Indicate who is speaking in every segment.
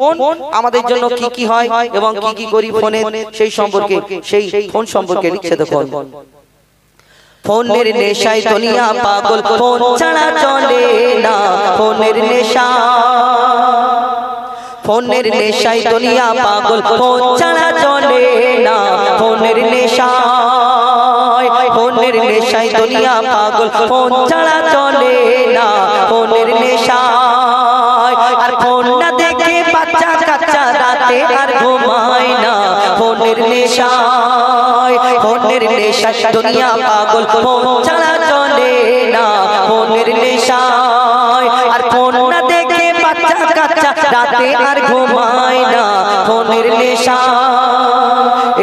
Speaker 1: Phone আমাদের জন্য কি কি হয় এবং কি কি করি ফোনে সেই সম্পর্কে সেই ফোন সম্পর্কে লিখছে দেখুন। ফোনের নেশায় দুনিয়া পাগল, ফোন ছাড়া চলে না ফোনের নেশা। ফোনের নেশায় দুনিয়া পাগল, ফোন ছাড়া চলে না ফোনের নেশা। ফোনের নেশায় দুনিয়া পাগল, ফোন ছাড়া চলে না ফোনের নেশা। আর ফোন না দেখে বাচ্চা কাচ্চা রাতে আর ঘুমায় না ফোনের নেশায়। ফোনের নেশায় দুনিয়া পাগল, ফোন ছাড়া চলে না ফোনের নেশায়। আর ফোন না দেখে বাচ্চা কাচ্চা রাতে আর ঘুমায় না ফোনের নেশায়।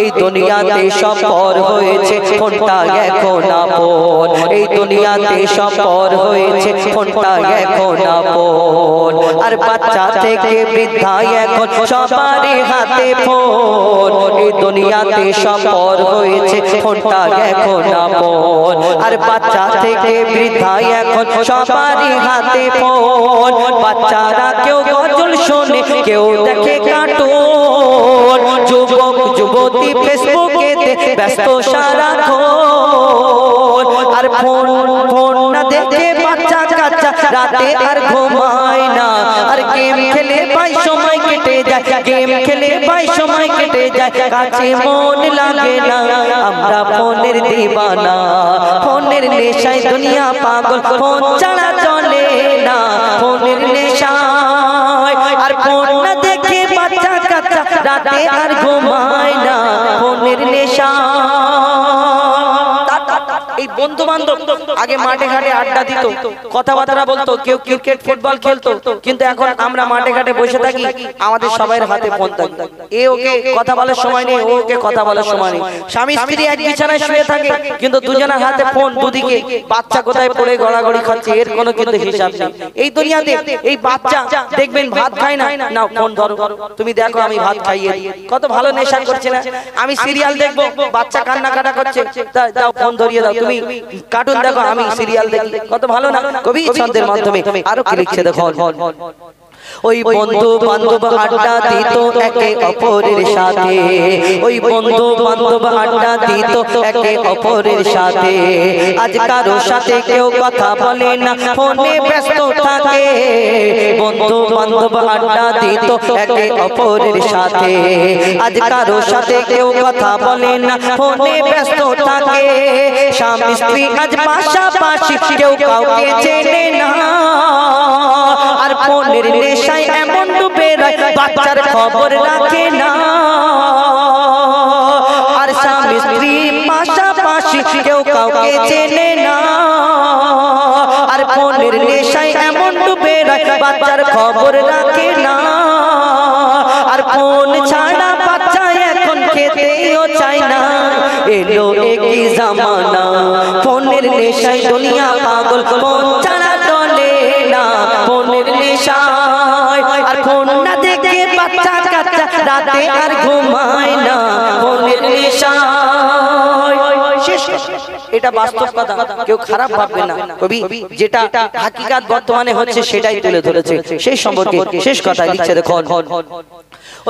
Speaker 1: এই দুনিয়াতে সব পর হয়েছে, ফোনটা এখন আপন। এই দুনিয়াতে সব পর হয়েছে, ফোনটা এখন আপন। আর বাচ্চা থেকে বৃদ্ধা এখন সবারই হাতে ফোন। এই দুনিয়াতে সব পর হয়েছে, ফোনটা এখন আপন। আর বাচ্চা থেকে বৃদ্ধা এখন সবারই হাতে ফোন। বাচ্চারা কেউ গজল শোনে, কেউ দেখে কার্টুন। যুবক যুবতী ফেসবুকেতে ব্যস্ত সারাক্ষণ। আর ফোন না দেখে বাচ্চা কাচ্চা রাতে আর ঘুমায় না। আর গেম খেলে ভাই সময় কেটে যায়, গেম খেলে ভাই সময় কেটে যায়, কাছে মন লাগে না। আমরা ফোনের দিবানা, ফোনের নেশায় দুনিয়া পাগল, ফোন ছাড়া চলে না ফোনের নেশায়। আর ফোন না দেখে বাচ্চা কাচ্চা রাতে আর ঘুমায় না ফোনের নেশা। এই বন্ধু বান্ধব আগে মাঠে ঘাটে আড্ডা দিত, কথাবার্তা বলতো, কেউ ক্রিকেট ফুটবল খেলতো। কিন্তু এখন আমরা মাঠে ঘাটে বসে থাকি, আমাদের সবার হাতে ফোন থাকে। এ ওকে কথা বলার সময় নেই, ও ওকে কথা বলার সময় নেই। স্বামী স্ত্রী এক বিছানায় শুয়ে থাকে, কিন্তু দুজনের হাতে ফোন দুদিকে। বাচ্চা কোথায় পড়ে গড়াগড়ি খাচ্ছে, এর কোনো কিন্তু হিসাব নেই। এই দুনিয়াতে এই বাচ্চা দেখবেন ভাত খায় না, নাও ফোন ধরো, তুমি দেখো আমি ভাত খাইয়ে। কত ভালো নেশা করছে না। আমি সিরিয়াল দেখবো, বাচ্চা কান্না কাটা করছে, দাও ফোন ধরিয়ে দাও, তুমি কার্টুন দেখো, আমি সিরিয়াল দেখি। কত ভালো না? কবি ছন্দের মাধ্যমে আরো কি লিখছে দেখো। ওই বন্ধু বান্ধব আড্ডা দিত একে অপরের সাথে। ওই বন্ধু বান্ধব আড্ডা দিত একে অপরের সাথে। আজ কারো সাথে কেউ কথা বলে না, ফোনে ব্যস্ত থাকে। বন্ধু বান্ধব আড্ডা দিত একে অপরের সাথে। আজ কারো সাথে কেউ কথা বলে না, ফোনে ব্যস্ত থাকে। স্বামী স্ত্রী আজ পাশাপাশি, কেউ কাউকে চেনে না। আর ফোনের নেশায় এমন ডুবে রয়, বাচ্চার খবর রাখে না। আর স্বামী স্ত্রী পাশাপাশি, কেউ কাউকে চেনে না। আর ফোনের নেশায় এমন ডুবে রয়, বাচ্চার খবর রাখে না। আর ফোন ছাড়া বাচ্চা এখন খেতেও চায় না। এলো একই জামানা, ফোনের নেশায় দুনিয়া পাগল, ফোন ছাড়া চলে না ফোনের নেশায়। আর ফোন না দেখে বাচ্চা কাচ্চা রাতে আর ঘুমায় না ফোনের নেশায়। এটা বাস্তব কথা, কেউ খারাপ ভাববে না। কবি যেটা হাকিকাত বর্তমানে হচ্ছে সেটাই তুলে ধরেছে। সেই সম্পর্কে শেষ কথা লিখছে দেখুন।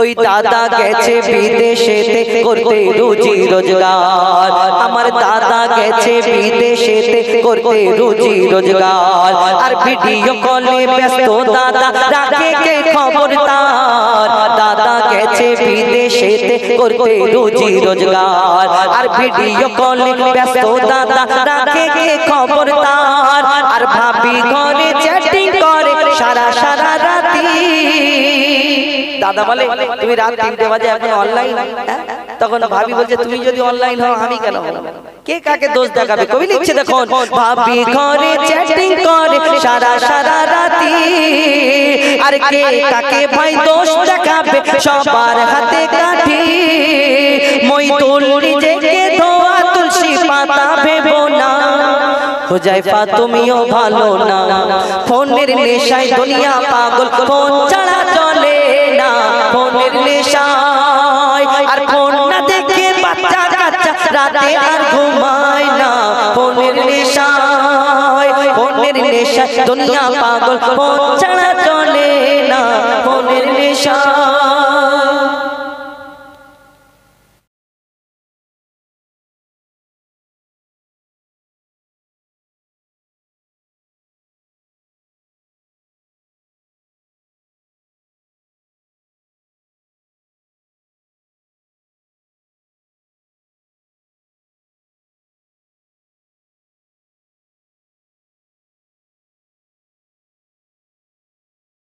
Speaker 1: ওই দাদা গেছে বিদেশেতে করতে রুজি রোজগার। আমার দাদা গেছে বিদেশেতে করতে রুজি রোজগার। আর ভিডিও কলে ব্যস্ত দাদা, রাখে কে খবরদার। দাদা গেছে বিদেশেতে করতে রুজি রোজগার। আর ভিডিও কলে ব্যস্ত দাদা, রাখে কে খবরদার। আর ভাবি ঘরে চ্যাটিং করে সারা সারা রাতি। দাদা বলে তুমি রাত 3টে বাজে এখন অনলাইন। তখন ভাবি বলছে তুমি যদি অনলাইন হও আমি কেন? কে কাকে দোষ দেখাবে? কবি লিখছে দেখুন। ভাবি ঘরে চ্যাটিং করে সারা সারা রাতি। আর কে কাকে ভাই দোষ দেখাবে? সবার হাতে কাঠি। মই তুলনি জেগে ধোয়া তুলসী পাতা ভেবো না। হুজাইফা তুমিও ভালো না। ফোনের নেশায় দুনিয়া পাগল, ফোন ছাড়া চলে না ফোনের নেশায়। আর ফোন না দেখে বাচ্চা কাচ্চা রাতে আর ঘুমায় না ফোনের নেশায়। ফোনের নেশায় দুনিয়া পাগল, ফোন ছাড়া